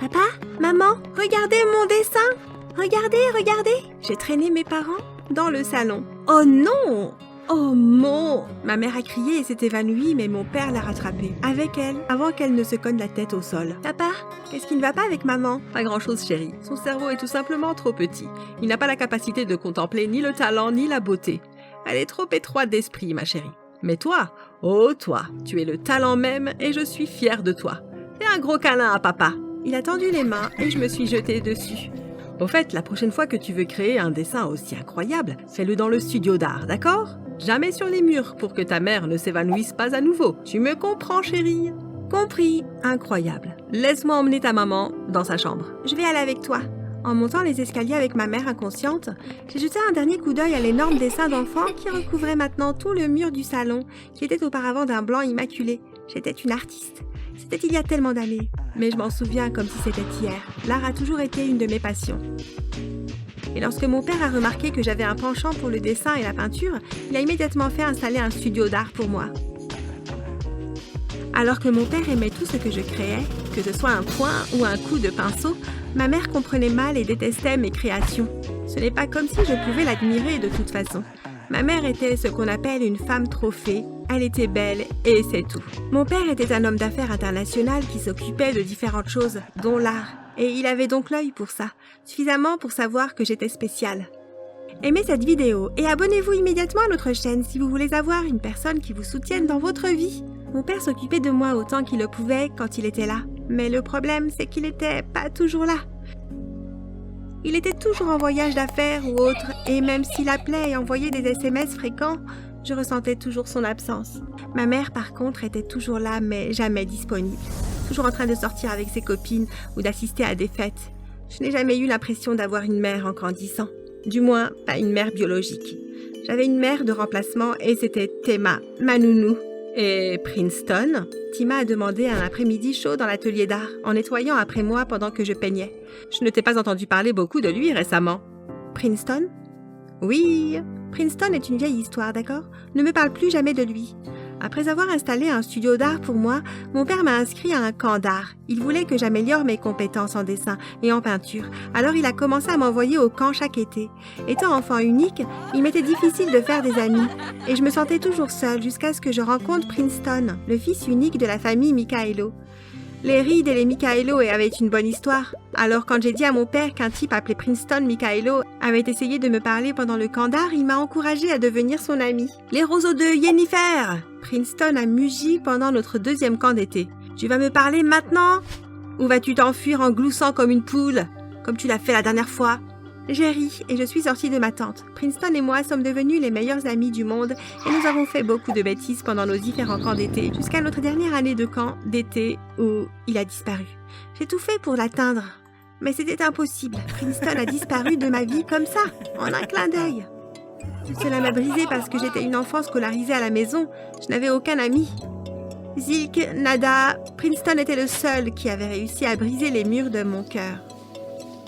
Papa, maman, regardez mon dessin. Regardez, j'ai traîné mes parents dans le salon. Oh non! Oh mon! Ma mère a crié et s'est évanouie, mais mon père l'a rattrapée. Avec elle, avant qu'elle ne se cogne la tête au sol. Papa, qu'est-ce qui ne va pas avec maman? Pas grand-chose, chérie. Son cerveau est tout simplement trop petit. Il n'a pas la capacité de contempler ni le talent ni la beauté. Elle est trop étroite d'esprit, ma chérie. Mais toi, oh toi, tu es le talent même et je suis fière de toi. Fais un gros câlin à papa. Il a tendu les mains et je me suis jetée dessus. Au fait, la prochaine fois que tu veux créer un dessin aussi incroyable, fais-le dans le studio d'art, d'accord? Jamais sur les murs pour que ta mère ne s'évanouisse pas à nouveau. Tu me comprends, chérie? Compris. Incroyable. Laisse-moi emmener ta maman dans sa chambre. Je vais aller avec toi. En montant les escaliers avec ma mère inconsciente, j'ai jeté un dernier coup d'œil à l'énorme dessin d'enfant qui recouvrait maintenant tout le mur du salon, qui était auparavant d'un blanc immaculé. J'étais une artiste. C'était il y a tellement d'années, mais je m'en souviens comme si c'était hier. L'art a toujours été une de mes passions. Et lorsque mon père a remarqué que j'avais un penchant pour le dessin et la peinture, il a immédiatement fait installer un studio d'art pour moi. Alors que mon père aimait tout ce que je créais, que ce soit un point ou un coup de pinceau, ma mère comprenait mal et détestait mes créations. Ce n'est pas comme si je pouvais l'admirer de toute façon. Ma mère était ce qu'on appelle une femme trophée. Elle était belle et c'est tout. Mon père était un homme d'affaires international qui s'occupait de différentes choses, dont l'art. Et il avait donc l'œil pour ça, suffisamment pour savoir que j'étais spéciale. Aimez cette vidéo et abonnez-vous immédiatement à notre chaîne si vous voulez avoir une personne qui vous soutienne dans votre vie. Mon père s'occupait de moi autant qu'il le pouvait quand il était là. Mais le problème, c'est qu'il n'était pas toujours là. Il était toujours en voyage d'affaires ou autre, et même s'il appelait et envoyait des SMS fréquents, je ressentais toujours son absence. Ma mère, par contre, était toujours là, mais jamais disponible. Toujours en train de sortir avec ses copines ou d'assister à des fêtes. Je n'ai jamais eu l'impression d'avoir une mère en grandissant. Du moins, pas une mère biologique. J'avais une mère de remplacement et c'était Théma, ma nounou. Et Princeton? Tima a demandé un après-midi chaud dans l'atelier d'art, en nettoyant après moi pendant que je peignais. Je ne t'ai pas entendu parler beaucoup de lui récemment. Princeton? Oui, Princeton est une vieille histoire, d'accord? Ne me parle plus jamais de lui. Après avoir installé un studio d'art pour moi, mon père m'a inscrit à un camp d'art. Il voulait que j'améliore mes compétences en dessin et en peinture. Alors il a commencé à m'envoyer au camp chaque été. Étant enfant unique, il m'était difficile de faire des amis. Et je me sentais toujours seule jusqu'à ce que je rencontre Princeton, le fils unique de la famille Michaelo. Les Reed et les Michaelo avaient une bonne histoire. Alors quand j'ai dit à mon père qu'un type appelé Princeton Michaelo avait essayé de me parler pendant le camp d'art, il m'a encouragée à devenir son ami. Les roseaux de Yennefer! Princeton a mugi pendant notre deuxième camp d'été. Tu vas me parler maintenant? Ou vas-tu t'enfuir en gloussant comme une poule, comme tu l'as fait la dernière fois? J'ai ri et je suis sortie de ma tente. Princeton et moi sommes devenus les meilleurs amis du monde et nous avons fait beaucoup de bêtises pendant nos différents camps d'été jusqu'à notre dernière année de camp d'été où il a disparu. J'ai tout fait pour l'atteindre, mais c'était impossible. Princeton a disparu de ma vie comme ça, en un clin d'œil. Cela m'a brisée parce que j'étais une enfant scolarisée à la maison. Je n'avais aucun ami. Zilk, nada, Princeton était le seul qui avait réussi à briser les murs de mon cœur.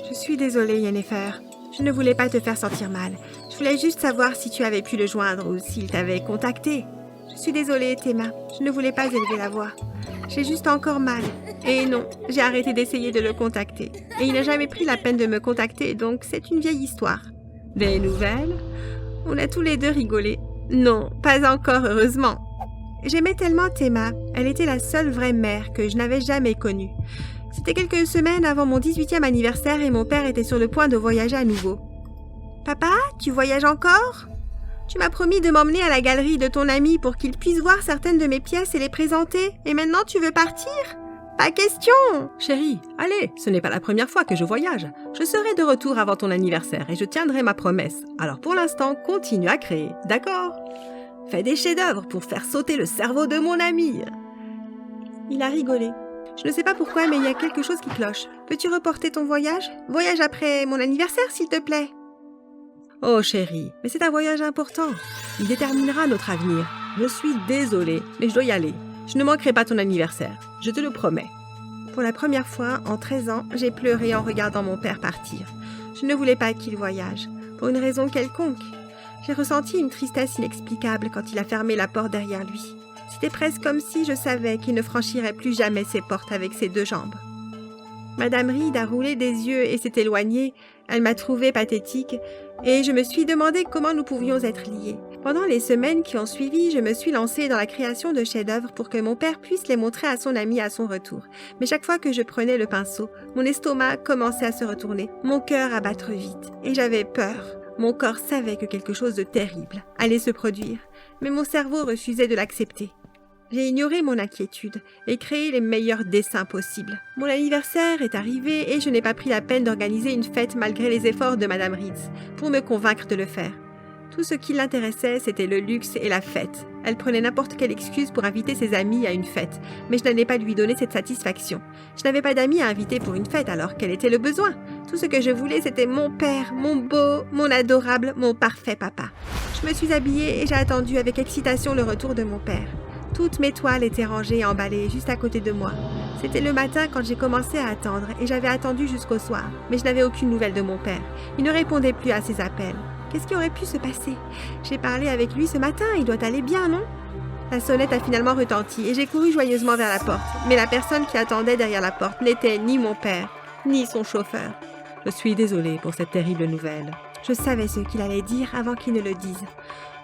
Je suis désolée, Yennefer. Je ne voulais pas te faire sentir mal. Je voulais juste savoir si tu avais pu le joindre ou s'il t'avait contacté. Je suis désolée, Théma. Je ne voulais pas élever la voix. J'ai juste encore mal. Et non, j'ai arrêté d'essayer de le contacter. Et il n'a jamais pris la peine de me contacter, donc c'est une vieille histoire. Des nouvelles? On a tous les deux rigolé. Non, pas encore, heureusement. J'aimais tellement Théma. Elle était la seule vraie mère que je n'avais jamais connue. C'était quelques semaines avant mon 18e anniversaire et mon père était sur le point de voyager à nouveau. « Papa, tu voyages encore? Tu m'as promis de m'emmener à la galerie de ton ami pour qu'il puisse voir certaines de mes pièces et les présenter. Et maintenant, tu veux partir? Pas question! » Chérie, allez, ce n'est pas la première fois que je voyage. Je serai de retour avant ton anniversaire et je tiendrai ma promesse. Alors pour l'instant, continue à créer, d'accord? Fais des chefs-d'œuvre pour faire sauter le cerveau de mon ami. Il a rigolé. Je ne sais pas pourquoi, mais il y a quelque chose qui cloche. Peux-tu reporter ton voyage? Voyage après mon anniversaire, s'il te plaît. Oh chérie, mais c'est un voyage important. Il déterminera notre avenir. Je suis désolée, mais je dois y aller. Je ne manquerai pas ton anniversaire, je te le promets. Pour la première fois, en 13 ans, j'ai pleuré en regardant mon père partir. Je ne voulais pas qu'il voyage, pour une raison quelconque. J'ai ressenti une tristesse inexplicable quand il a fermé la porte derrière lui. C'était presque comme si je savais qu'il ne franchirait plus jamais ces portes avec ses deux jambes. Madame Reed a roulé des yeux et s'est éloignée. Elle m'a trouvée pathétique et je me suis demandé comment nous pouvions être liés. Pendant les semaines qui ont suivi, je me suis lancée dans la création de chefs-d'œuvre pour que mon père puisse les montrer à son ami à son retour. Mais chaque fois que je prenais le pinceau, mon estomac commençait à se retourner, mon cœur à battre vite et j'avais peur. Mon corps savait que quelque chose de terrible allait se produire, mais mon cerveau refusait de l'accepter. J'ai ignoré mon inquiétude et créé les meilleurs dessins possibles. Mon anniversaire est arrivé et je n'ai pas pris la peine d'organiser une fête malgré les efforts de Madame Reed pour me convaincre de le faire. Tout ce qui l'intéressait, c'était le luxe et la fête. Elle prenait n'importe quelle excuse pour inviter ses amis à une fête, mais je n'allais pas lui donner cette satisfaction. Je n'avais pas d'amis à inviter pour une fête, alors quel était le besoin? Tout ce que je voulais, c'était mon père, mon beau, mon adorable, mon parfait papa. Je me suis habillée et j'ai attendu avec excitation le retour de mon père. Toutes mes toiles étaient rangées et emballées juste à côté de moi. C'était le matin quand j'ai commencé à attendre et j'avais attendu jusqu'au soir, mais je n'avais aucune nouvelle de mon père. Il ne répondait plus à ses appels. Qu'est-ce qui aurait pu se passer? J'ai parlé avec lui ce matin, il doit aller bien, non? La sonnette a finalement retenti et j'ai couru joyeusement vers la porte. Mais la personne qui attendait derrière la porte n'était ni mon père, ni son chauffeur. Je suis désolée pour cette terrible nouvelle. Je savais ce qu'il allait dire avant qu'il ne le dise.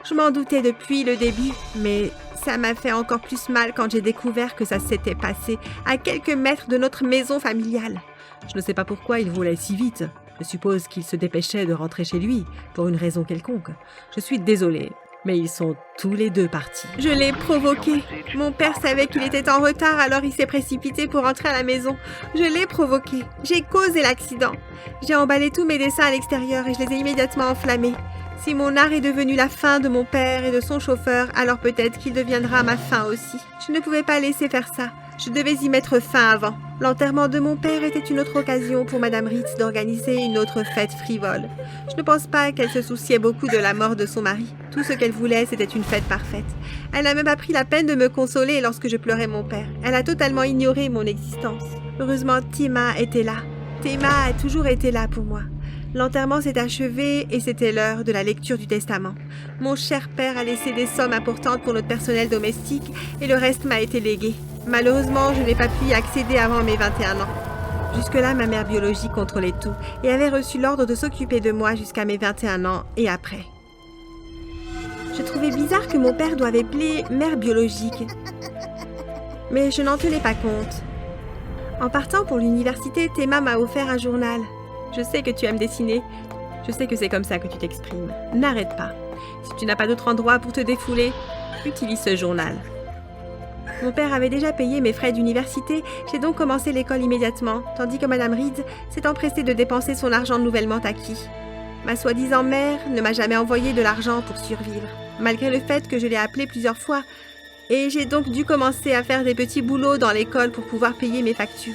Je m'en doutais depuis le début, mais ça m'a fait encore plus mal quand j'ai découvert que ça s'était passé à quelques mètres de notre maison familiale. Je ne sais pas pourquoi il roulait si vite. Je suppose qu'il se dépêchait de rentrer chez lui, pour une raison quelconque. Je suis désolée, mais ils sont tous les deux partis. Je l'ai provoqué. Mon père savait qu'il était en retard, alors il s'est précipité pour rentrer à la maison. Je l'ai provoqué. J'ai causé l'accident. J'ai emballé tous mes dessins à l'extérieur et je les ai immédiatement enflammés. Si mon art est devenu la fin de mon père et de son chauffeur, alors peut-être qu'il deviendra ma fin aussi. Je ne pouvais pas laisser faire ça. Je devais y mettre fin avant. L'enterrement de mon père était une autre occasion pour Madame Reed d'organiser une autre fête frivole. Je ne pense pas qu'elle se souciait beaucoup de la mort de son mari. Tout ce qu'elle voulait, c'était une fête parfaite. Elle n'a même pas pris la peine de me consoler lorsque je pleurais mon père. Elle a totalement ignoré mon existence. Heureusement, Théma était là. Théma a toujours été là pour moi. L'enterrement s'est achevé et c'était l'heure de la lecture du testament. Mon cher père a laissé des sommes importantes pour notre personnel domestique et le reste m'a été légué. Malheureusement, je n'ai pas pu y accéder avant mes 21 ans. Jusque-là, ma mère biologique contrôlait tout et avait reçu l'ordre de s'occuper de moi jusqu'à mes 21 ans et après. Je trouvais bizarre que mon père doive appeler mère biologique. Mais je n'en tenais pas compte. En partant pour l'université, Théma m'a offert un journal. Je sais que tu aimes dessiner. Je sais que c'est comme ça que tu t'exprimes. N'arrête pas. Si tu n'as pas d'autre endroit pour te défouler, utilise ce journal. Mon père avait déjà payé mes frais d'université, j'ai donc commencé l'école immédiatement, tandis que Madame Reed s'est empressée de dépenser son argent nouvellement acquis. Ma soi-disant mère ne m'a jamais envoyé de l'argent pour survivre, malgré le fait que je l'ai appelée plusieurs fois, et j'ai donc dû commencer à faire des petits boulots dans l'école pour pouvoir payer mes factures.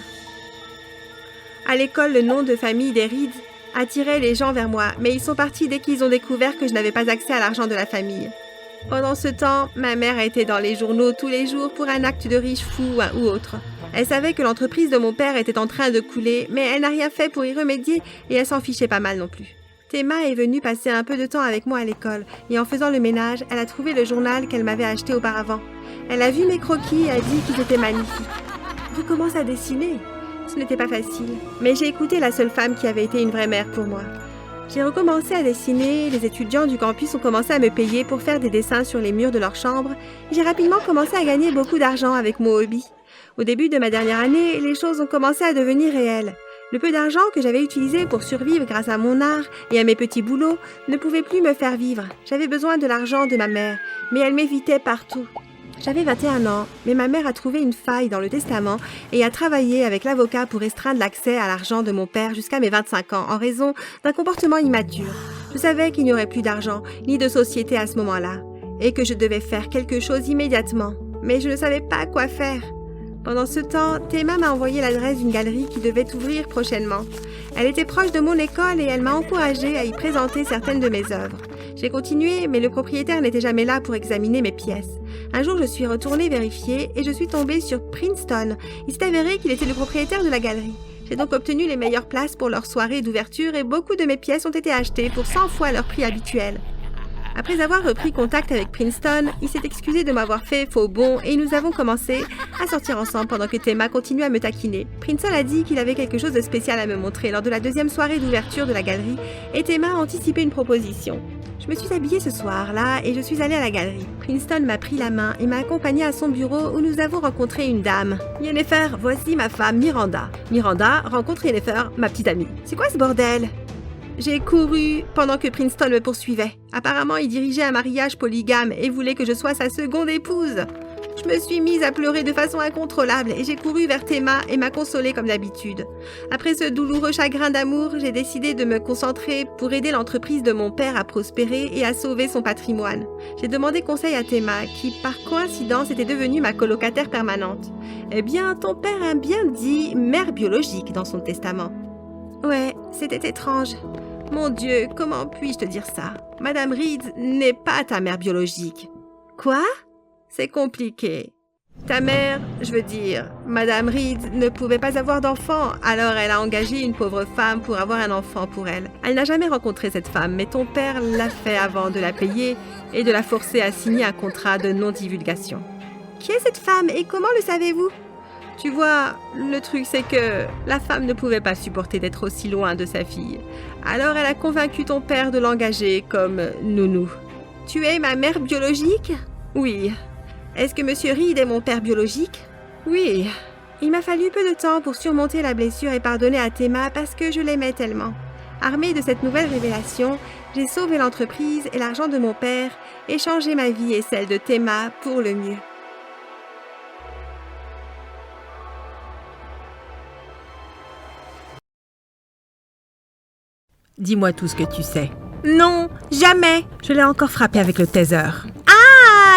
À l'école, le nom de famille des Reed attirait les gens vers moi, mais ils sont partis dès qu'ils ont découvert que je n'avais pas accès à l'argent de la famille. Pendant ce temps, ma mère a été dans les journaux tous les jours pour un acte de riche fou ou autre. Elle savait que l'entreprise de mon père était en train de couler, mais elle n'a rien fait pour y remédier et elle s'en fichait pas mal non plus. Théma est venue passer un peu de temps avec moi à l'école et en faisant le ménage, elle a trouvé le journal qu'elle m'avait acheté auparavant. Elle a vu mes croquis et a dit qu'ils étaient magnifiques. « Recommence à dessiner !» Ce n'était pas facile, mais j'ai écouté la seule femme qui avait été une vraie mère pour moi. J'ai recommencé à dessiner, les étudiants du campus ont commencé à me payer pour faire des dessins sur les murs de leur chambre, et j'ai rapidement commencé à gagner beaucoup d'argent avec mon hobby. Au début de ma dernière année, les choses ont commencé à devenir réelles. Le peu d'argent que j'avais utilisé pour survivre grâce à mon art et à mes petits boulots ne pouvait plus me faire vivre. J'avais besoin de l'argent de ma mère, mais elle m'évitait partout. J'avais 21 ans, mais ma mère a trouvé une faille dans le testament et a travaillé avec l'avocat pour restreindre l'accès à l'argent de mon père jusqu'à mes 25 ans en raison d'un comportement immature. Je savais qu'il n'y aurait plus d'argent ni de société à ce moment-là et que je devais faire quelque chose immédiatement, mais je ne savais pas quoi faire. Pendant ce temps, Théma m'a envoyé l'adresse d'une galerie qui devait ouvrir prochainement. Elle était proche de mon école et elle m'a encouragée à y présenter certaines de mes œuvres. J'ai continué, mais le propriétaire n'était jamais là pour examiner mes pièces. Un jour, je suis retournée vérifier et je suis tombée sur Princeton. Il s'est avéré qu'il était le propriétaire de la galerie. J'ai donc obtenu les meilleures places pour leur soirée d'ouverture et beaucoup de mes pièces ont été achetées pour 100 fois leur prix habituel. Après avoir repris contact avec Princeton, il s'est excusé de m'avoir fait faux bond et nous avons commencé à sortir ensemble pendant que Théma continuait à me taquiner. Princeton a dit qu'il avait quelque chose de spécial à me montrer lors de la deuxième soirée d'ouverture de la galerie et Théma a anticipé une proposition. Je me suis habillée ce soir-là et je suis allée à la galerie. Princeton m'a pris la main et m'a accompagnée à son bureau où nous avons rencontré une dame. Yennefer, voici ma femme Miranda. Miranda, rencontre Yennefer, ma petite amie. C'est quoi ce bordel? J'ai couru pendant que Princeton me poursuivait. Apparemment, il dirigeait un mariage polygame et voulait que je sois sa seconde épouse. Je me suis mise à pleurer de façon incontrôlable et j'ai couru vers Théma et m'a consolée comme d'habitude. Après ce douloureux chagrin d'amour, j'ai décidé de me concentrer pour aider l'entreprise de mon père à prospérer et à sauver son patrimoine. J'ai demandé conseil à Théma, qui par coïncidence était devenue ma colocataire permanente. Eh bien, ton père a bien dit mère biologique dans son testament. Ouais, c'était étrange. Mon Dieu, comment puis-je te dire ça? Madame Reed n'est pas ta mère biologique. Quoi? C'est compliqué. Ta mère, je veux dire, Madame Reed ne pouvait pas avoir d'enfant, alors elle a engagé une pauvre femme pour avoir un enfant pour elle. Elle n'a jamais rencontré cette femme, mais ton père l'a fait avant de la payer et de la forcer à signer un contrat de non-divulgation. Qui est cette femme et comment le savez-vous? Tu vois, le truc c'est que la femme ne pouvait pas supporter d'être aussi loin de sa fille. Alors elle a convaincu ton père de l'engager comme nounou. Tu es ma mère biologique? Oui. Est-ce que Monsieur Reed est mon père biologique? Oui. Il m'a fallu peu de temps pour surmonter la blessure et pardonner à Théma parce que je l'aimais tellement. Armée de cette nouvelle révélation, j'ai sauvé l'entreprise et l'argent de mon père et changé ma vie et celle de Théma pour le mieux. Dis-moi tout ce que tu sais. Non, jamais. Je l'ai encore frappé avec le taser.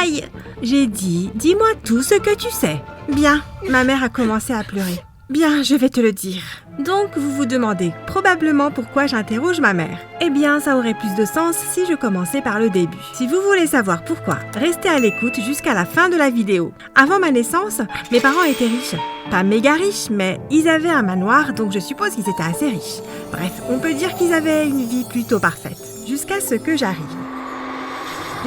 Aïe! J'ai dit, dis-moi tout ce que tu sais. Bien, ma mère a commencé à pleurer. Bien, je vais te le dire. Donc, vous vous demandez probablement pourquoi j'interroge ma mère. Eh bien, ça aurait plus de sens si je commençais par le début. Si vous voulez savoir pourquoi, restez à l'écoute jusqu'à la fin de la vidéo. Avant ma naissance, mes parents étaient riches. Pas méga riches, mais ils avaient un manoir, donc je suppose qu'ils étaient assez riches. Bref, on peut dire qu'ils avaient une vie plutôt parfaite, jusqu'à ce que j'arrive.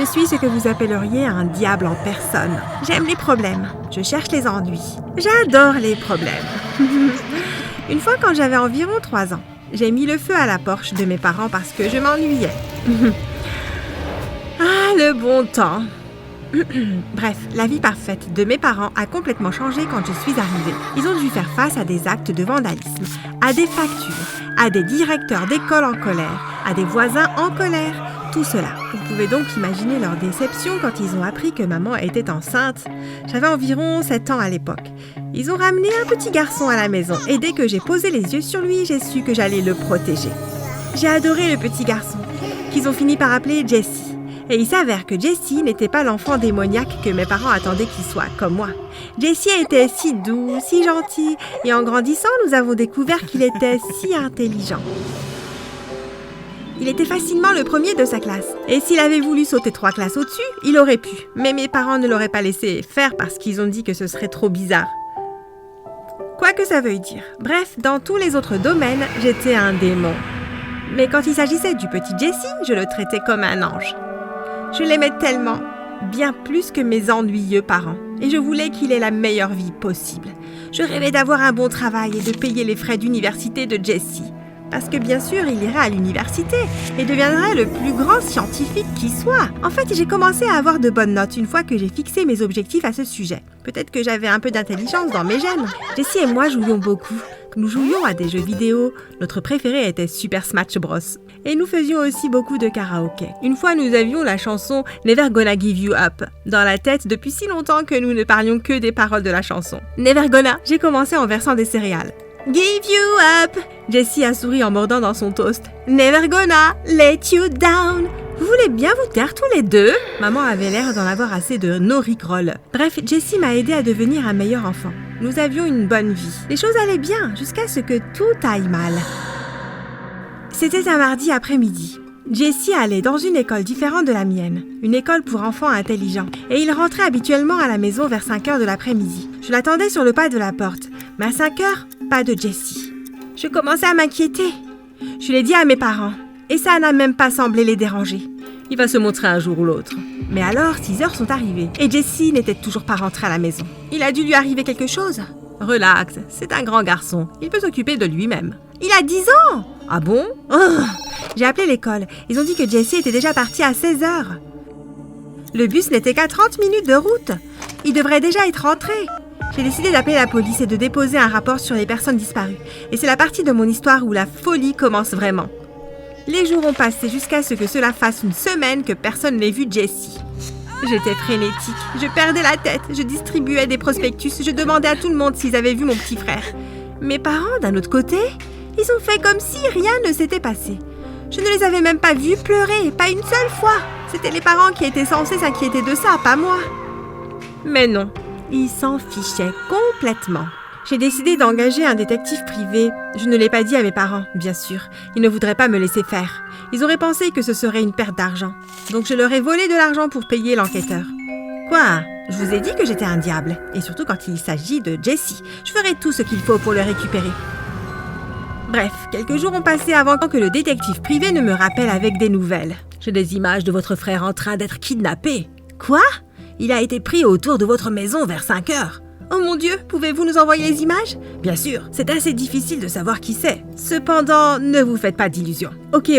Je suis ce que vous appelleriez un diable en personne. J'aime les problèmes. Je cherche les ennuis. J'adore les problèmes. Une fois, quand j'avais environ 3 ans, j'ai mis le feu à la Porsche de mes parents parce que je m'ennuyais. Ah, le bon temps. Bref, la vie parfaite de mes parents a complètement changé quand je suis arrivée. Ils ont dû faire face à des actes de vandalisme, à des factures, à des directeurs d'école en colère, à des voisins en colère. Tout cela. Vous pouvez donc imaginer leur déception quand ils ont appris que maman était enceinte. J'avais environ 7 ans à l'époque. Ils ont ramené un petit garçon à la maison et dès que j'ai posé les yeux sur lui, j'ai su que j'allais le protéger. J'ai adoré le petit garçon, qu'ils ont fini par appeler Jessie. Et il s'avère que Jessie n'était pas l'enfant démoniaque que mes parents attendaient qu'il soit, comme moi. Jessie était si doux, si gentil, et en grandissant, nous avons découvert qu'il était si intelligent. Il était facilement le premier de sa classe. Et s'il avait voulu sauter 3 classes au-dessus, il aurait pu. Mais mes parents ne l'auraient pas laissé faire parce qu'ils ont dit que ce serait trop bizarre. Quoi que ça veuille dire. Bref, dans tous les autres domaines, j'étais un démon. Mais quand il s'agissait du petit Jessie, je le traitais comme un ange. Je l'aimais tellement, bien plus que mes ennuyeux parents. Et je voulais qu'il ait la meilleure vie possible. Je rêvais d'avoir un bon travail et de payer les frais d'université de Jessie. Parce que bien sûr, il irait à l'université et deviendrait le plus grand scientifique qui soit. En fait, j'ai commencé à avoir de bonnes notes une fois que j'ai fixé mes objectifs à ce sujet. Peut-être que j'avais un peu d'intelligence dans mes gènes. Jessie et moi jouions beaucoup. Nous jouions à des jeux vidéo. Notre préféré était Super Smash Bros. Et nous faisions aussi beaucoup de karaoké. Une fois, nous avions la chanson Never Gonna Give You Up dans la tête depuis si longtemps que nous ne parlions que des paroles de la chanson. Never Gonna. J'ai commencé en versant des céréales. Give you up! Jessie a souri en mordant dans son toast. Never gonna let you down! Vous voulez bien vous taire tous les deux? Maman avait l'air d'en avoir assez de nos rickrolls. Bref, Jessie m'a aidé à devenir un meilleur enfant. Nous avions une bonne vie. Les choses allaient bien jusqu'à ce que tout aille mal. C'était un mardi après-midi. Jessie allait dans une école différente de la mienne, une école pour enfants intelligents, et il rentrait habituellement à la maison vers 5h de l'après-midi. Je l'attendais sur le pas de la porte, mais à 5h, pas de Jessie. Je commençais à m'inquiéter. Je l'ai dit à mes parents, et ça n'a même pas semblé les déranger. Il va se montrer un jour ou l'autre. » Mais alors, 6 heures sont arrivées et Jesse n'était toujours pas rentré à la maison. Il a dû lui arriver quelque chose. Relax, c'est un grand garçon. Il peut s'occuper de lui-même. Il a 10 ans! Ah bon? Oh, j'ai appelé l'école. Ils ont dit que Jesse était déjà parti à 16 heures. Le bus n'était qu'à 30 minutes de route. Il devrait déjà être rentré. J'ai décidé d'appeler la police et de déposer un rapport sur les personnes disparues. Et c'est la partie de mon histoire où la folie commence vraiment. Les jours ont passé jusqu'à ce que cela fasse une semaine que personne n'ait vu Jesse. J'étais frénétique, je perdais la tête, je distribuais des prospectus, je demandais à tout le monde s'ils avaient vu mon petit frère. Mes parents, d'un autre côté, ils ont fait comme si rien ne s'était passé. Je ne les avais même pas vus pleurer, pas une seule fois. C'était les parents qui étaient censés s'inquiéter de ça, pas moi. Mais non, ils s'en fichaient complètement. J'ai décidé d'engager un détective privé. Je ne l'ai pas dit à mes parents, bien sûr. Ils ne voudraient pas me laisser faire. Ils auraient pensé que ce serait une perte d'argent. Donc je leur ai volé de l'argent pour payer l'enquêteur. Quoi? Je vous ai dit que j'étais un diable. Et surtout quand il s'agit de Jesse. Je ferai tout ce qu'il faut pour le récupérer. Bref, quelques jours ont passé avant que le détective privé ne me rappelle avec des nouvelles. J'ai des images de votre frère en train d'être kidnappé. Quoi? Il a été pris autour de votre maison vers 5 heures. Oh mon Dieu, pouvez-vous nous envoyer les images? Bien sûr, c'est assez difficile de savoir qui c'est. Cependant, ne vous faites pas d'illusions. Ok,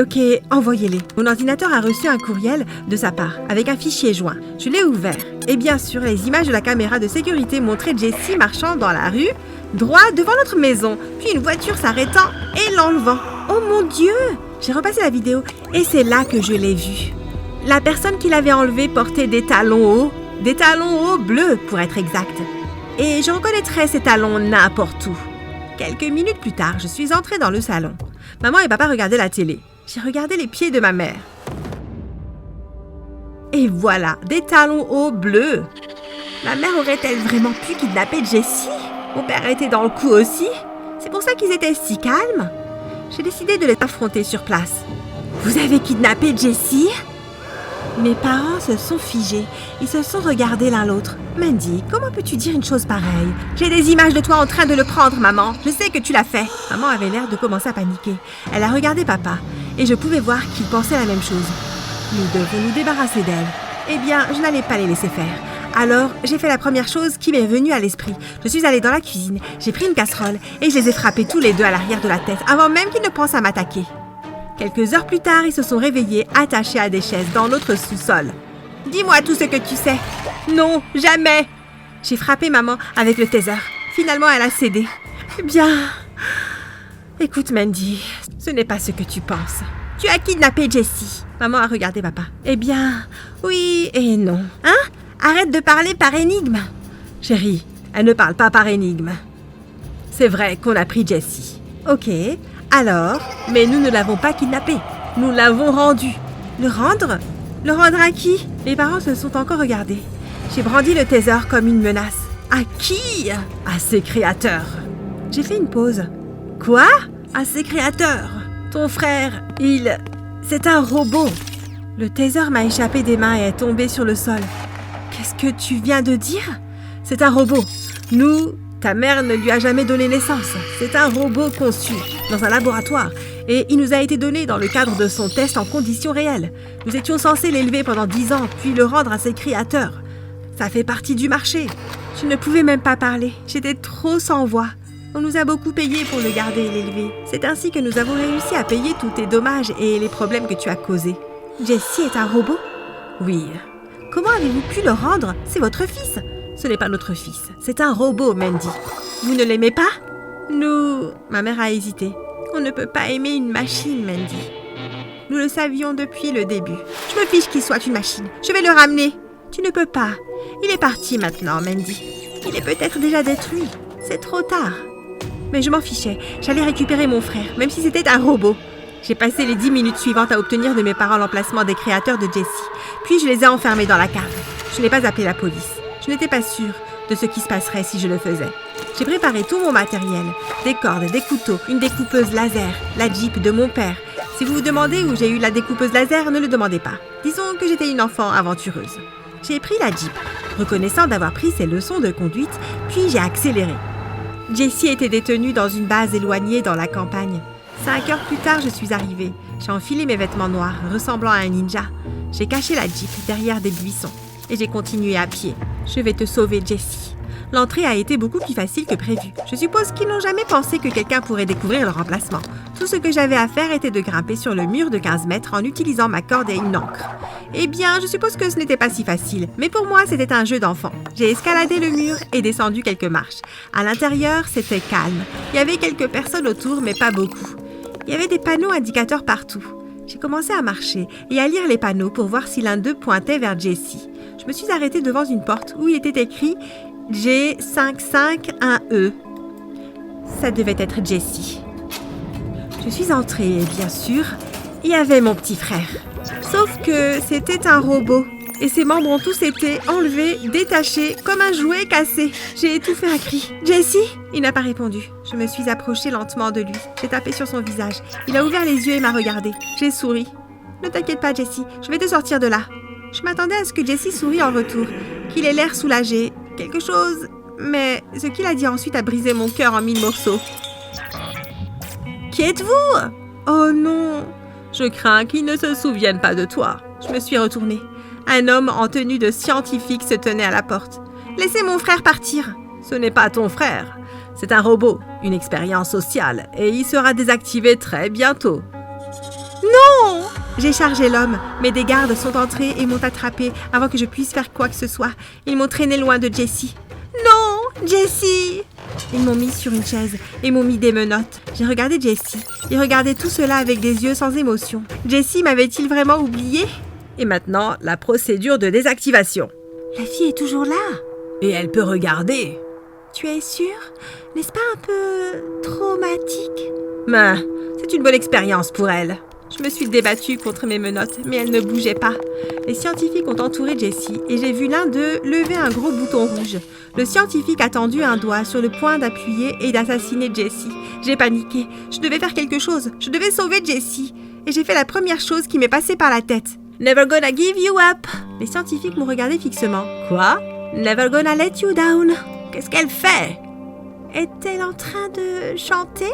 envoyez-les. Mon ordinateur a reçu un courriel de sa part, avec un fichier joint. Je l'ai ouvert. Et bien sûr, les images de la caméra de sécurité montraient Jesse marchant dans la rue, droit devant notre maison, puis une voiture s'arrêtant et l'enlevant. Oh mon Dieu! J'ai repassé la vidéo et c'est là que je l'ai vu. La personne qui l'avait enlevé portait des talons hauts bleus pour être exact. Et je reconnaîtrais ces talons n'importe où. Quelques minutes plus tard, je suis entrée dans le salon. Maman et papa regardaient la télé. J'ai regardé les pieds de ma mère. Et voilà, des talons hauts bleus. Ma mère aurait-elle vraiment pu kidnapper Jesse? Mon père était dans le coup aussi. C'est pour ça qu'ils étaient si calmes. J'ai décidé de les affronter sur place. Vous avez kidnappé Jesse? Mes parents se sont figés. Ils se sont regardés l'un l'autre. Mandy, comment peux-tu dire une chose pareille? J'ai des images de toi en train de le prendre, maman. Je sais que tu l'as fait. Maman avait l'air de commencer à paniquer. Elle a regardé papa et je pouvais voir qu'il pensait la même chose. Nous devons nous débarrasser d'elle. Eh bien, je n'allais pas les laisser faire. Alors, j'ai fait la première chose qui m'est venue à l'esprit. Je suis allée dans la cuisine, j'ai pris une casserole et je les ai frappés tous les deux à l'arrière de la tête avant même qu'ils ne pensent à m'attaquer. Quelques heures plus tard, ils se sont réveillés, attachés à des chaises dans notre sous-sol. « Dis-moi tout ce que tu sais. »« Non, jamais !» J'ai frappé maman avec le taser. Finalement, elle a cédé. « Eh bien... Écoute, Mandy, ce n'est pas ce que tu penses. Tu as kidnappé Jesse. » Maman a regardé papa. « Eh bien, oui et non. Hein? Arrête de parler par énigme. » Chérie, elle ne parle pas par énigme. C'est vrai qu'on a pris Jesse. Ok. Alors, mais nous ne l'avons pas kidnappé. Nous l'avons rendu. Le rendre? Le rendre à qui? Les parents se sont encore regardés. J'ai brandi le taser comme une menace. À qui? À ses créateurs. J'ai fait une pause. Quoi? À ses créateurs. Ton frère, c'est un robot. Le taser m'a échappé des mains et est tombé sur le sol. Qu'est-ce que tu viens de dire? C'est un robot. Ta mère ne lui a jamais donné naissance. C'est un robot conçu dans un laboratoire et il nous a été donné dans le cadre de son test en conditions réelles. Nous étions censés l'élever pendant 10 ans puis le rendre à ses créateurs. Ça fait partie du marché. Je ne pouvais même pas parler. J'étais trop sans voix. On nous a beaucoup payé pour le garder et l'élever. C'est ainsi que nous avons réussi à payer tous tes dommages et les problèmes que tu as causés. Jesse est un robot? Oui. Comment avez-vous pu le rendre? C'est votre fils. Ce n'est pas notre fils, c'est un robot, Mandy. Vous ne l'aimez pas? Ma mère a hésité. On ne peut pas aimer une machine, Mandy. Nous le savions depuis le début. Je me fiche qu'il soit une machine. Je vais le ramener. Tu ne peux pas. Il est parti maintenant, Mandy. Il est peut-être déjà détruit. C'est trop tard. Mais je m'en fichais. J'allais récupérer mon frère, même si c'était un robot. J'ai passé les 10 minutes suivantes à obtenir de mes parents l'emplacement des créateurs de Jesse. Puis je les ai enfermés dans la cave. Je n'ai pas appelé la police. Je n'étais pas sûre de ce qui se passerait si je le faisais. J'ai préparé tout mon matériel, des cordes, des couteaux, une découpeuse laser, la Jeep de mon père. Si vous vous demandez où j'ai eu la découpeuse laser, ne le demandez pas. Disons que j'étais une enfant aventureuse. J'ai pris la Jeep, reconnaissant d'avoir pris ses leçons de conduite, puis j'ai accéléré. Jesse était détenu dans une base éloignée dans la campagne. 5 heures plus tard, je suis arrivée. J'ai enfilé mes vêtements noirs, ressemblant à un ninja. J'ai caché la Jeep derrière des buissons et j'ai continué à pied. Je vais te sauver, Jessie. L'entrée a été beaucoup plus facile que prévu. Je suppose qu'ils n'ont jamais pensé que quelqu'un pourrait découvrir leur emplacement. Tout ce que j'avais à faire était de grimper sur le mur de 15 mètres en utilisant ma corde et une ancre. Eh bien, je suppose que ce n'était pas si facile, mais pour moi, c'était un jeu d'enfant. J'ai escaladé le mur et descendu quelques marches. À l'intérieur, c'était calme. Il y avait quelques personnes autour, mais pas beaucoup. Il y avait des panneaux indicateurs partout. J'ai commencé à marcher et à lire les panneaux pour voir si l'un d'eux pointait vers Jessie. Je me suis arrêtée devant une porte où il était écrit G551E. Ça devait être Jessie. Je suis entrée et bien sûr, il y avait mon petit frère. Sauf que c'était un robot et ses membres ont tous été enlevés, détachés, comme un jouet cassé. J'ai étouffé un cri. « Jessie ?» Il n'a pas répondu. Je me suis approchée lentement de lui. J'ai tapé sur son visage. Il a ouvert les yeux et m'a regardée. J'ai souri. « Ne t'inquiète pas, Jessie, je vais te sortir de là. » Je m'attendais à ce que Jessie sourie en retour, qu'il ait l'air soulagé, quelque chose... Mais ce qu'il a dit ensuite a brisé mon cœur en 1000 morceaux. « Qui êtes-vous » ? Oh non ! Je crains qu'ils ne se souviennent pas de toi. Je me suis retournée. Un homme en tenue de scientifique se tenait à la porte. « Laissez mon frère partir !» Ce n'est pas ton frère. C'est un robot, une expérience sociale, et il sera désactivé très bientôt. Non ! J'ai chargé l'homme, mais des gardes sont entrés et m'ont attrapé avant que je puisse faire quoi que ce soit. Ils m'ont traîné loin de Jessie. Non, Jessie! Ils m'ont mis sur une chaise et m'ont mis des menottes. J'ai regardé Jessie. Il regardait tout cela avec des yeux sans émotion. Jessie m'avait-il vraiment oublié? Et maintenant, la procédure de désactivation. La fille est toujours là. Et elle peut regarder. Tu es sûre? N'est-ce pas un peu traumatique? Mais c'est une bonne expérience pour elle. Je me suis débattue contre mes menottes, mais elles ne bougeaient pas. Les scientifiques ont entouré Jessie et j'ai vu l'un d'eux lever un gros bouton rouge. Le scientifique a tendu un doigt sur le point d'appuyer et d'assassiner Jessie. J'ai paniqué. Je devais faire quelque chose. Je devais sauver Jessie. Et j'ai fait la première chose qui m'est passée par la tête. Never gonna give you up. Les scientifiques m'ont regardé fixement. Quoi? Never gonna let you down. Qu'est-ce qu'elle fait? Est-elle en train de chanter?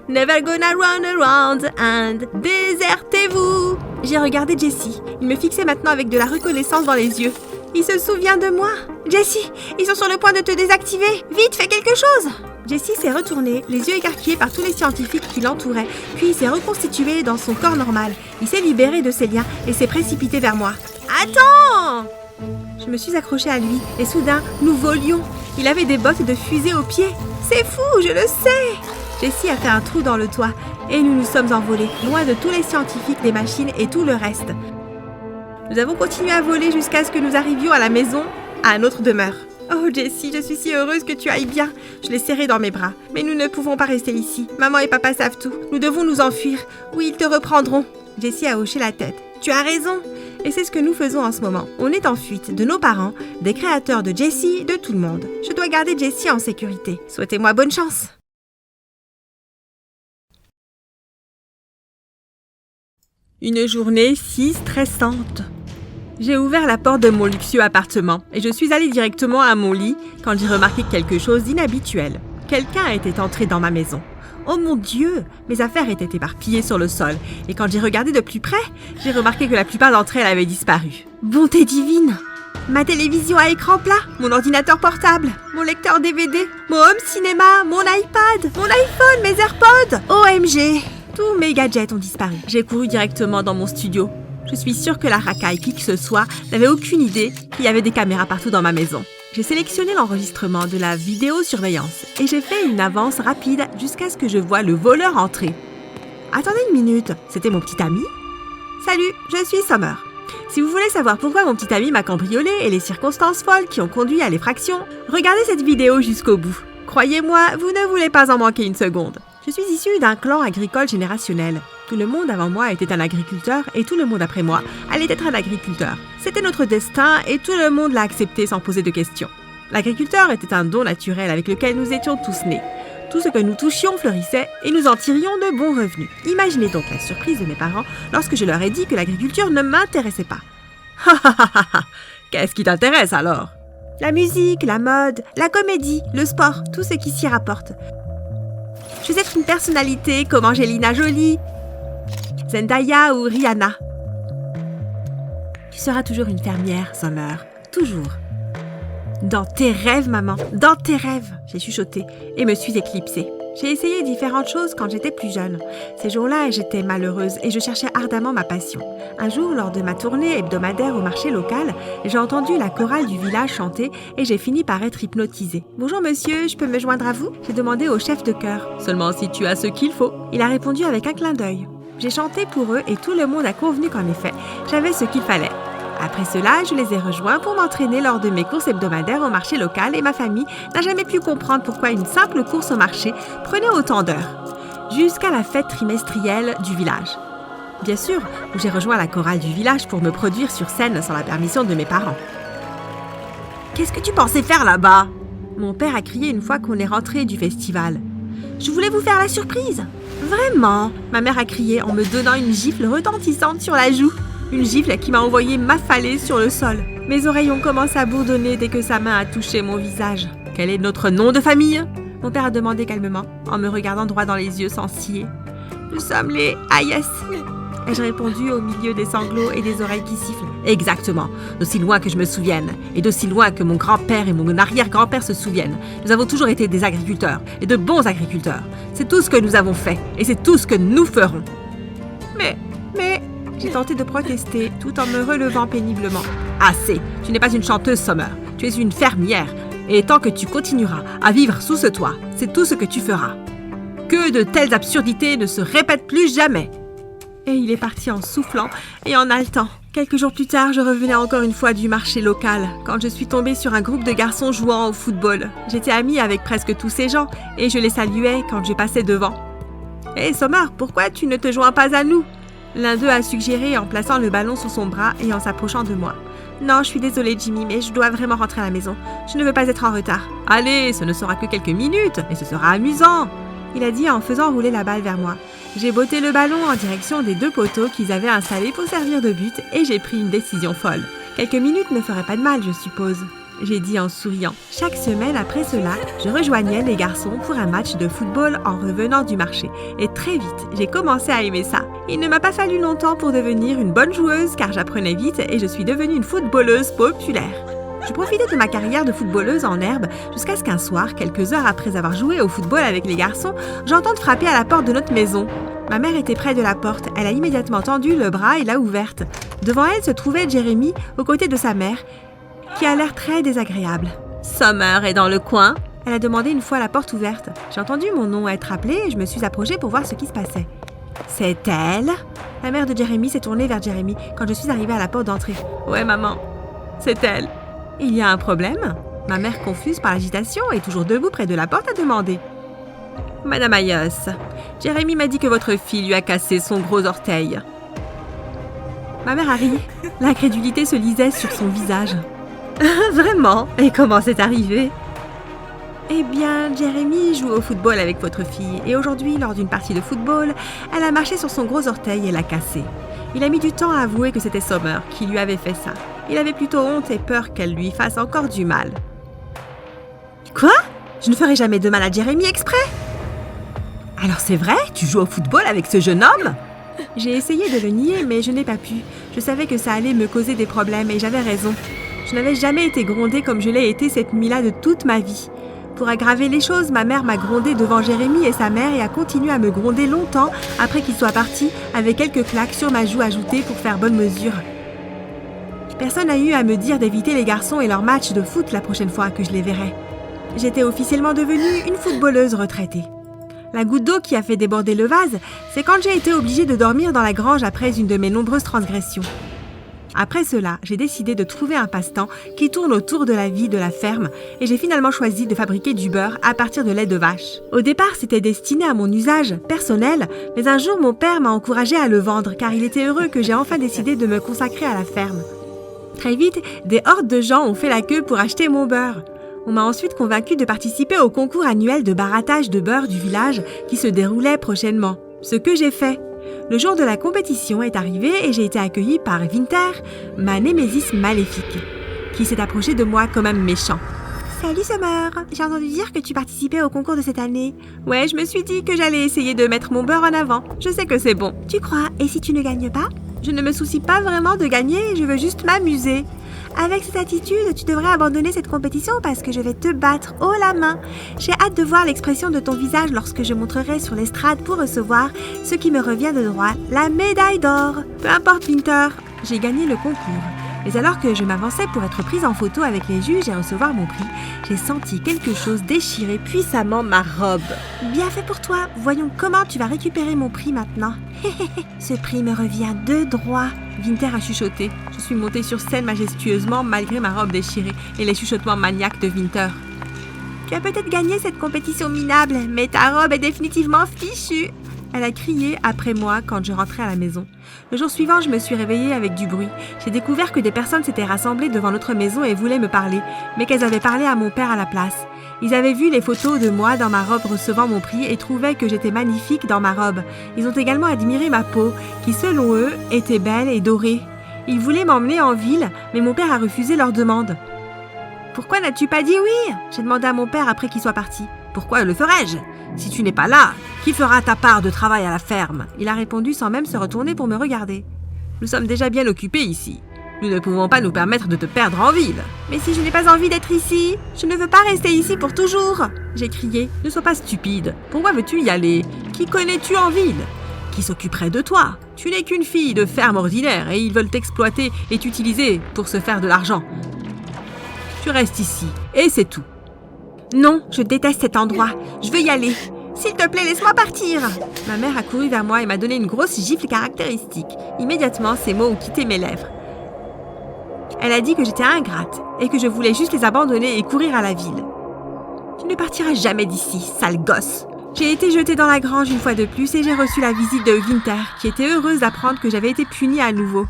Never gonna run around and désertez-vous. J'ai regardé Jessie. Il me fixait maintenant avec de la reconnaissance dans les yeux. Il se souvient de moi. Jessie, ils sont sur le point de te désactiver. Vite, fais quelque chose. Jessie s'est retournée, les yeux écarquillés par tous les scientifiques qui l'entouraient, puis il s'est reconstitué dans son corps normal. Il s'est libéré de ses liens et s'est précipité vers moi. Attends! Je me suis accrochée à lui et soudain, nous volions. Il avait des bottes de fusée aux pieds. C'est fou, je le sais! Jessie a fait un trou dans le toit et nous nous sommes envolés, loin de tous les scientifiques, les machines et tout le reste. Nous avons continué à voler jusqu'à ce que nous arrivions à la maison, à notre demeure. Oh Jessie, je suis si heureuse que tu ailles bien. Je l'ai serrée dans mes bras. Mais nous ne pouvons pas rester ici. Maman et papa savent tout. Nous devons nous enfuir. Oui, ils te reprendront. Jessie a hoché la tête. Tu as raison. Et c'est ce que nous faisons en ce moment. On est en fuite de nos parents, des créateurs de Jessie, de tout le monde. Je dois garder Jessie en sécurité. Souhaitez-moi bonne chance. Une journée si stressante. J'ai ouvert la porte de mon luxueux appartement et je suis allée directement à mon lit quand j'ai remarqué quelque chose d'inhabituel. Quelqu'un était entré dans ma maison. Oh mon Dieu! Mes affaires étaient éparpillées sur le sol et quand j'ai regardé de plus près, j'ai remarqué que la plupart d'entre elles avaient disparu. Bonté divine! Ma télévision à écran plat, mon ordinateur portable, mon lecteur DVD, mon home cinéma, mon iPad, mon iPhone, mes AirPods! OMG! Tous mes gadgets ont disparu. J'ai couru directement dans mon studio. Je suis sûre que la racaille, qui que ce soit, n'avait aucune idée qu'il y avait des caméras partout dans ma maison. J'ai sélectionné l'enregistrement de la vidéosurveillance et j'ai fait une avance rapide jusqu'à ce que je voie le voleur entrer. Attendez une minute, c'était mon petit ami? Salut, je suis Summer. Si vous voulez savoir pourquoi mon petit ami m'a cambriolé et les circonstances folles qui ont conduit à l'effraction, regardez cette vidéo jusqu'au bout. Croyez-moi, vous ne voulez pas en manquer une seconde. Je suis issue d'un clan agricole générationnel. Tout le monde avant moi était un agriculteur et tout le monde après moi allait être un agriculteur. C'était notre destin et tout le monde l'a accepté sans poser de questions. L'agriculteur était un don naturel avec lequel nous étions tous nés. Tout ce que nous touchions fleurissait et nous en tirions de bons revenus. Imaginez donc la surprise de mes parents lorsque je leur ai dit que l'agriculture ne m'intéressait pas. Ha ha ha ha! Qu'est-ce qui t'intéresse alors? La musique, la mode, la comédie, le sport, tout ce qui s'y rapporte. Je veux être une personnalité comme Angelina Jolie, Zendaya ou Rihanna. Tu seras toujours une fermière, Summer. Toujours. Dans tes rêves, maman, dans tes rêves, j'ai chuchoté et me suis éclipsée. J'ai essayé différentes choses quand j'étais plus jeune. Ces jours-là, j'étais malheureuse et je cherchais ardemment ma passion. Un jour, lors de ma tournée hebdomadaire au marché local, j'ai entendu la chorale du village chanter et j'ai fini par être hypnotisée. « Bonjour monsieur, je peux me joindre à vous ?» J'ai demandé au chef de chœur. « Seulement si tu as ce qu'il faut. » Il a répondu avec un clin d'œil. J'ai chanté pour eux et tout le monde a convenu qu'en effet, j'avais ce qu'il fallait. Après cela, je les ai rejoints pour m'entraîner lors de mes courses hebdomadaires au marché local et ma famille n'a jamais pu comprendre pourquoi une simple course au marché prenait autant d'heures. Jusqu'à la fête trimestrielle du village. Bien sûr, où j'ai rejoint la chorale du village pour me produire sur scène sans la permission de mes parents. « Qu'est-ce que tu pensais faire là-bas ?» Mon père a crié une fois qu'on est rentré du festival. « Je voulais vous faire la surprise !»« Vraiment ?» Ma mère a crié en me donnant une gifle retentissante sur la joue. Une gifle qui m'a envoyé m'affaler sur le sol. Mes oreilles ont commencé à bourdonner dès que sa main a touché mon visage. « Quel est notre nom de famille ?» Mon père a demandé calmement, en me regardant droit dans les yeux sans scier. « Nous sommes les Hayes. » Ai-je répondu au milieu des sanglots et des oreilles qui sifflent. « Exactement, d'aussi loin que je me souvienne, et d'aussi loin que mon grand-père et mon arrière-grand-père se souviennent. Nous avons toujours été des agriculteurs, et de bons agriculteurs. C'est tout ce que nous avons fait, et c'est tout ce que nous ferons. » Mais... J'ai tenté de protester, tout en me relevant péniblement. « Assez, tu n'es pas une chanteuse, Summer. Tu es une fermière. Et tant que tu continueras à vivre sous ce toit, c'est tout ce que tu feras. Que de telles absurdités ne se répètent plus jamais. » Et il est parti en soufflant et en haletant. Quelques jours plus tard, je revenais encore une fois du marché local, quand je suis tombée sur un groupe de garçons jouant au football. J'étais amie avec presque tous ces gens, et je les saluais quand je passais devant. « Hé, Summer, pourquoi tu ne te joins pas à nous ?» L'un d'eux a suggéré en plaçant le ballon sur son bras et en s'approchant de moi. « Non, je suis désolée, Jimmy, mais je dois vraiment rentrer à la maison. Je ne veux pas être en retard. »« Allez, ce ne sera que quelques minutes, et ce sera amusant !» Il a dit en faisant rouler la balle vers moi. J'ai botté le ballon en direction des 2 poteaux qu'ils avaient installés pour servir de but et j'ai pris une décision folle. Quelques minutes ne feraient pas de mal, je suppose. J'ai dit en souriant. Chaque semaine après cela, je rejoignais les garçons pour un match de football en revenant du marché. Et très vite, j'ai commencé à aimer ça. Il ne m'a pas fallu longtemps pour devenir une bonne joueuse car j'apprenais vite et je suis devenue une footballeuse populaire. Je profitais de ma carrière de footballeuse en herbe jusqu'à ce qu'un soir, quelques heures après avoir joué au football avec les garçons, j'entende frapper à la porte de notre maison. Ma mère était près de la porte. Elle a immédiatement tendu le bras et l'a ouverte. Devant elle se trouvait Jeremy, aux côtés de sa mère, qui a l'air très désagréable. « Summer est dans le coin ?» Elle a demandé une fois la porte ouverte. J'ai entendu mon nom être appelé et je me suis approchée pour voir ce qui se passait. « C'est elle ?» La mère de Jeremy s'est tournée vers Jeremy quand je suis arrivée à la porte d'entrée. « Ouais, maman, c'est elle. » « Il y a un problème ?» Ma mère, confuse par l'agitation et toujours debout près de la porte, a demandé. « Madame Hayes, Jeremy m'a dit que votre fille lui a cassé son gros orteil. » Ma mère a ri. L'incrédulité se lisait sur son visage. « Vraiment? Et comment c'est arrivé ?» Eh bien, Jeremy joue au football avec votre fille et aujourd'hui, lors d'une partie de football, elle a marché sur son gros orteil et l'a cassé. Il a mis du temps à avouer que c'était Summer qui lui avait fait ça. Il avait plutôt honte et peur qu'elle lui fasse encore du mal. Quoi? Je ne ferai jamais de mal à Jeremy exprès? Alors c'est vrai? Tu joues au football avec ce jeune homme? J'ai essayé de le nier, mais je n'ai pas pu. Je savais que ça allait me causer des problèmes et j'avais raison. Je n'avais jamais été grondée comme je l'ai été cette nuit-là de toute ma vie. Pour aggraver les choses, ma mère m'a grondée devant Jeremy et sa mère et a continué à me gronder longtemps après qu'il soit parti, avec quelques claques sur ma joue ajoutées pour faire bonne mesure. Personne n'a eu à me dire d'éviter les garçons et leurs matchs de foot la prochaine fois que je les verrais. J'étais officiellement devenue une footballeuse retraitée. La goutte d'eau qui a fait déborder le vase, c'est quand j'ai été obligée de dormir dans la grange après une de mes nombreuses transgressions. Après cela, j'ai décidé de trouver un passe-temps qui tourne autour de la vie de la ferme et j'ai finalement choisi de fabriquer du beurre à partir de lait de vache. Au départ, c'était destiné à mon usage personnel, mais un jour, mon père m'a encouragée à le vendre car il était heureux que j'ai enfin décidé de me consacrer à la ferme. Très vite, des hordes de gens ont fait la queue pour acheter mon beurre. On m'a ensuite convaincue de participer au concours annuel de barattage de beurre du village qui se déroulait prochainement. Ce que j'ai fait. Le jour de la compétition est arrivé et j'ai été accueillie par Winter, ma némésis maléfique, qui s'est approché de moi comme un méchant. « Salut Summer, j'ai entendu dire que tu participais au concours de cette année. Ouais, je me suis dit que j'allais essayer de mettre mon beurre en avant. Je sais que c'est bon. Tu crois? Et si tu ne gagnes pas? Je ne me soucie pas vraiment de gagner, je veux juste m'amuser. Avec cette attitude, tu devrais abandonner cette compétition parce que je vais te battre haut la main. J'ai hâte de voir l'expression de ton visage lorsque je monterai sur l'estrade pour recevoir ce qui me revient de droit, la médaille d'or. Peu importe, Winter, j'ai gagné le concours. Mais alors que je m'avançais pour être prise en photo avec les juges et recevoir mon prix, j'ai senti quelque chose déchirer puissamment ma robe. Bien fait pour toi. Voyons comment tu vas récupérer mon prix maintenant. Ce prix me revient de droit. Winter a chuchoté. Je suis montée sur scène majestueusement malgré ma robe déchirée et les chuchotements maniaques de Winter. Tu as peut-être gagné cette compétition minable, mais ta robe est définitivement fichue. Elle a crié après moi quand je rentrais à la maison. Le jour suivant, je me suis réveillée avec du bruit. J'ai découvert que des personnes s'étaient rassemblées devant notre maison et voulaient me parler, mais qu'elles avaient parlé à mon père à la place. Ils avaient vu les photos de moi dans ma robe recevant mon prix et trouvaient que j'étais magnifique dans ma robe. Ils ont également admiré ma peau, qui selon eux était belle et dorée. Ils voulaient m'emmener en ville, mais mon père a refusé leur demande. « Pourquoi n'as-tu pas dit oui ?» j'ai demandé à mon père après qu'il soit parti. « Pourquoi le ferais-je ? Si tu n'es pas là, qui fera ta part de travail à la ferme ?» Il a répondu sans même se retourner pour me regarder. « Nous sommes déjà bien occupés ici. Nous ne pouvons pas nous permettre de te perdre en ville. »« Mais si je n'ai pas envie d'être ici, je ne veux pas rester ici pour toujours !» j'ai crié. « Ne sois pas stupide. Pourquoi veux-tu y aller ? Qui connais-tu en ville ? Qui s'occuperait de toi ? Tu n'es qu'une fille de ferme ordinaire et ils veulent t'exploiter et t'utiliser pour se faire de l'argent. Tu restes ici et c'est tout. » Non, je déteste cet endroit. Je veux y aller. S'il te plaît, laisse-moi partir. Ma mère a couru vers moi et m'a donné une grosse gifle caractéristique. Immédiatement, ces mots ont quitté mes lèvres. Elle a dit que j'étais ingrate et que je voulais juste les abandonner et courir à la ville. Tu ne partiras jamais d'ici, sale gosse. J'ai été jetée dans la grange une fois de plus et j'ai reçu la visite de Winter, qui était heureuse d'apprendre que j'avais été punie à nouveau.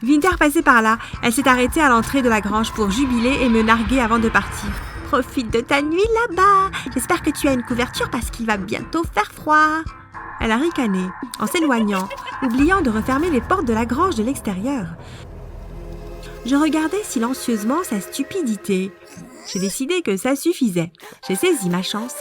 Winter passait par là. Elle s'est arrêtée à l'entrée de la grange pour jubiler et me narguer avant de partir. Profite de ta nuit là-bas. J'espère que tu as une couverture parce qu'il va bientôt faire froid. Elle a ricané en s'éloignant, oubliant de refermer les portes de la grange de l'extérieur. Je regardais silencieusement sa stupidité. J'ai décidé que ça suffisait. J'ai saisi ma chance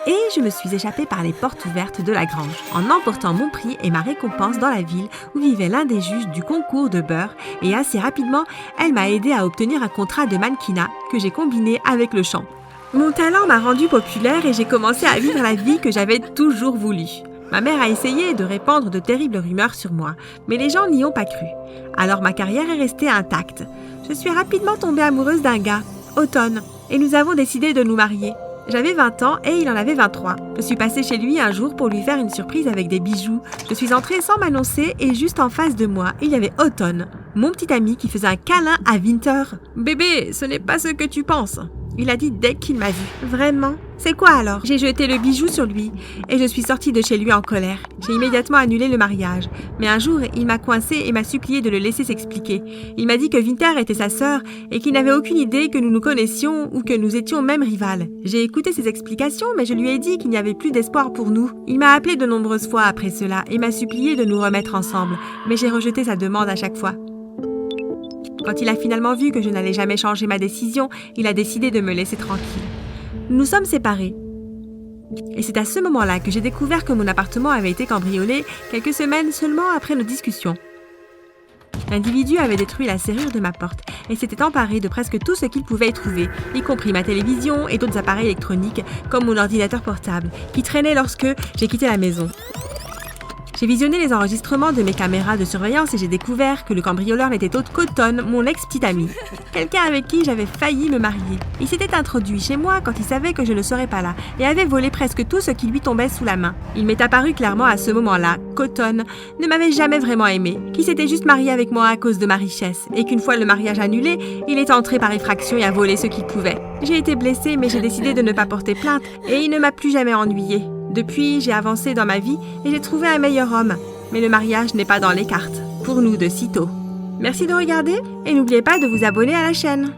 et je me suis échappée par les portes ouvertes de la grange en emportant mon prix et ma récompense dans la ville où vivait l'un des juges du concours de beurre et assez rapidement, elle m'a aidé à obtenir un contrat de mannequinat que j'ai combiné avec le chant. Mon talent m'a rendue populaire et j'ai commencé à vivre la vie que j'avais toujours voulu. Ma mère a essayé de répandre de terribles rumeurs sur moi, mais les gens n'y ont pas cru. Alors ma carrière est restée intacte. Je suis rapidement tombée amoureuse d'un gars, Automne, et nous avons décidé de nous marier. J'avais 20 ans et il en avait 23. Je suis passée chez lui un jour pour lui faire une surprise avec des bijoux. Je suis entrée sans m'annoncer et juste en face de moi, il y avait Automne, mon petit ami qui faisait un câlin à Winter. « Bébé, ce n'est pas ce que tu penses !» Il a dit dès qu'il m'a vu. « Vraiment ? C'est quoi alors ?» J'ai jeté le bijou sur lui et je suis sortie de chez lui en colère. J'ai immédiatement annulé le mariage. Mais un jour, il m'a coincée et m'a supplié de le laisser s'expliquer. Il m'a dit que Winter était sa sœur et qu'il n'avait aucune idée que nous nous connaissions ou que nous étions même rivales. J'ai écouté ses explications, mais je lui ai dit qu'il n'y avait plus d'espoir pour nous. Il m'a appelé de nombreuses fois après cela et m'a supplié de nous remettre ensemble. Mais j'ai rejeté sa demande à chaque fois. Quand il a finalement vu que je n'allais jamais changer ma décision, il a décidé de me laisser tranquille. Nous nous sommes séparés. Et c'est à ce moment-là que j'ai découvert que mon appartement avait été cambriolé quelques semaines seulement après nos discussions. L'individu avait détruit la serrure de ma porte et s'était emparé de presque tout ce qu'il pouvait y trouver, y compris ma télévision et d'autres appareils électroniques comme mon ordinateur portable, qui traînait lorsque j'ai quitté la maison. J'ai visionné les enregistrements de mes caméras de surveillance et j'ai découvert que le cambrioleur n'était autre qu'Automne, mon ex-petit ami. Quelqu'un avec qui j'avais failli me marier. Il s'était introduit chez moi quand il savait que je ne serais pas là et avait volé presque tout ce qui lui tombait sous la main. Il m'est apparu clairement à ce moment-là qu'Automne ne m'avait jamais vraiment aimé, qu'il s'était juste marié avec moi à cause de ma richesse et qu'une fois le mariage annulé, il est entré par effraction et a volé ce qu'il pouvait. J'ai été blessée mais j'ai décidé de ne pas porter plainte et il ne m'a plus jamais ennuyée. Depuis, j'ai avancé dans ma vie et j'ai trouvé un meilleur homme. Mais le mariage n'est pas dans les cartes, pour nous de sitôt. Merci de regarder et n'oubliez pas de vous abonner à la chaîne.